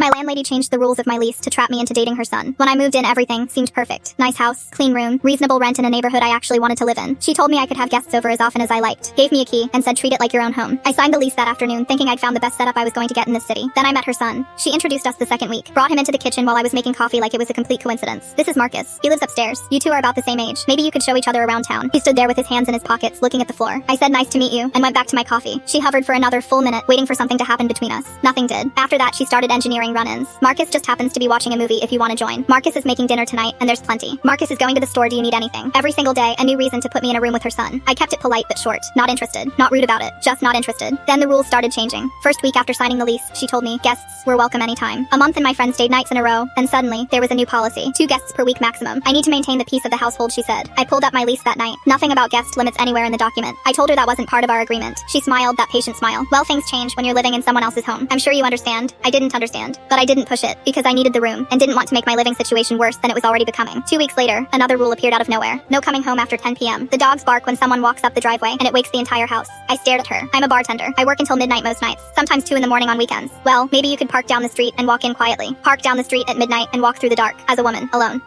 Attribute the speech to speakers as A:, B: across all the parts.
A: My landlady changed the rules of my lease to trap me into dating her son. When I moved in, everything seemed perfect. Nice house, clean room, reasonable rent in a neighborhood I actually wanted to live in. She told me I could have guests over as often as I liked, gave me a key, and said treat it like your own home. I signed the lease that afternoon, thinking I'd found the best setup I was going to get in this city. Then I met her son. She introduced us the second week, brought him into the kitchen while I was making coffee like it was a complete coincidence. This is Marcus. He lives upstairs. You two are about the same age. Maybe you could show each other around town. He stood there with his hands in his pockets, looking at the floor. I said nice to meet you, and went back to my coffee. She hovered for another full minute, waiting for something to happen between us. Nothing did. After that, she started engineering run-ins. Marcus just happens to be watching a movie if you want to join. Marcus is making dinner tonight, and there's plenty. Marcus is going to the store, do you need anything? Every single day, a new reason to put me in a room with her son. I kept it polite but short. Not interested. Not rude about it. Just not interested. Then the rules started changing. First week after signing the lease, she told me guests were welcome anytime. A month and my friend stayed nights in a row, and suddenly, there was a new policy. 2 guests per week maximum. I need to maintain the peace of the household, she said. I pulled up my lease that night. Nothing about guest limits anywhere in the document. I told her that wasn't part of our agreement. She smiled, that patient smile. Well, things change when you're living in someone else's home. I'm sure you understand. I didn't understand. But I didn't push it, because I needed the room, and didn't want to make my living situation worse than it was already becoming. 2 weeks later, another rule appeared out of nowhere. No coming home after 10 p.m. The dogs bark when someone walks up the driveway, and it wakes the entire house. I stared at her. I'm a bartender. I work until midnight most nights, sometimes 2 in the morning on weekends. Well, maybe you could park down the street and walk in quietly. Park down the street at midnight and walk through the dark, as a woman, alone.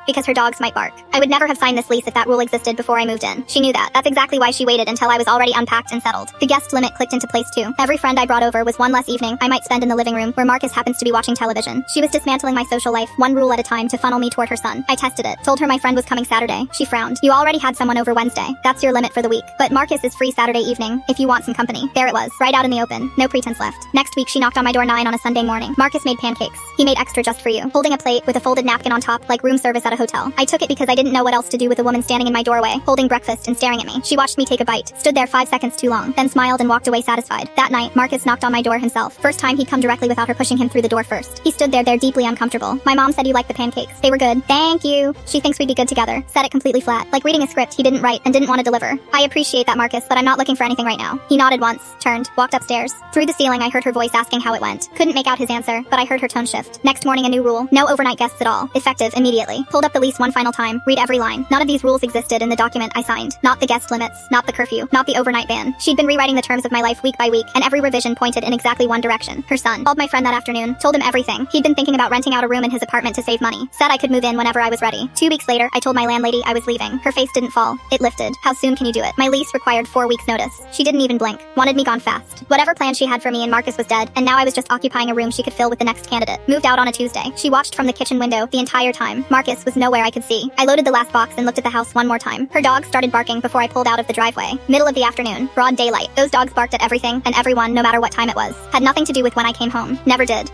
A: Because her dogs might bark. I would never have signed this lease if that rule existed before I moved in. She knew that. That's exactly why she waited until I was already unpacked and settled. The guest limit clicked into place too. Every friend I brought over was one less evening I might spend in the living room where Marcus happens to be watching television. She was dismantling my social life, one rule at a time, to funnel me toward her son. I tested it. Told her my friend was coming Saturday. She frowned. You already had someone over Wednesday. That's your limit for the week. But Marcus is free Saturday evening, if you want some company. There it was, right out in the open. No pretense left. Next week she knocked on my door 9 on a Sunday morning. Marcus made pancakes. He made extra just for you. Holding a plate with a folded napkin on top, like room service at a hotel. I took it because I didn't know what else to do with a woman standing in my doorway, holding breakfast and staring at me. She watched me take a bite, stood there 5 seconds too long, then smiled and walked away satisfied. That night, Marcus knocked on my door himself. First time he'd come directly without her pushing him through the door first. He stood there deeply uncomfortable. My mom said you liked the pancakes. They were good. Thank you. She thinks we'd be good together. Said it completely flat, like reading a script he didn't write and didn't want to deliver. I appreciate that, Marcus, but I'm not looking for anything right now. He nodded once, turned, walked upstairs. Through the ceiling, I heard her voice asking how it went. Couldn't make out his answer, but I heard her tone shift. Next morning, a new rule. No overnight guests at all. Effective immediately. Pulled up the lease one final time. Read every line. None of these rules existed in the document I signed. Not the guest limits, not the curfew, not the overnight ban. She'd been rewriting the terms of my life week by week, and every revision pointed in exactly one direction. Her son. Called my friend that afternoon, told him everything. He'd been thinking about renting out a room in his apartment to save money. Said I could move in whenever I was ready. 2 weeks later, I told my landlady I was leaving. Her face didn't fall. It lifted. How soon can you do it? My lease required 4 weeks notice. She didn't even blink. Wanted me gone fast. Whatever plan she had for me and Marcus was dead, and now I was just occupying a room she could fill with the next candidate. Moved out on a Tuesday. She watched from the kitchen window the entire time. Marcus was nowhere I could see. I loaded the last box and looked at the house one more time. Her dog started barking before I pulled out of the driveway. Middle of the afternoon, broad daylight. Those dogs barked at everything and everyone, no matter what time it was. Had nothing to do with when I came home. Never did.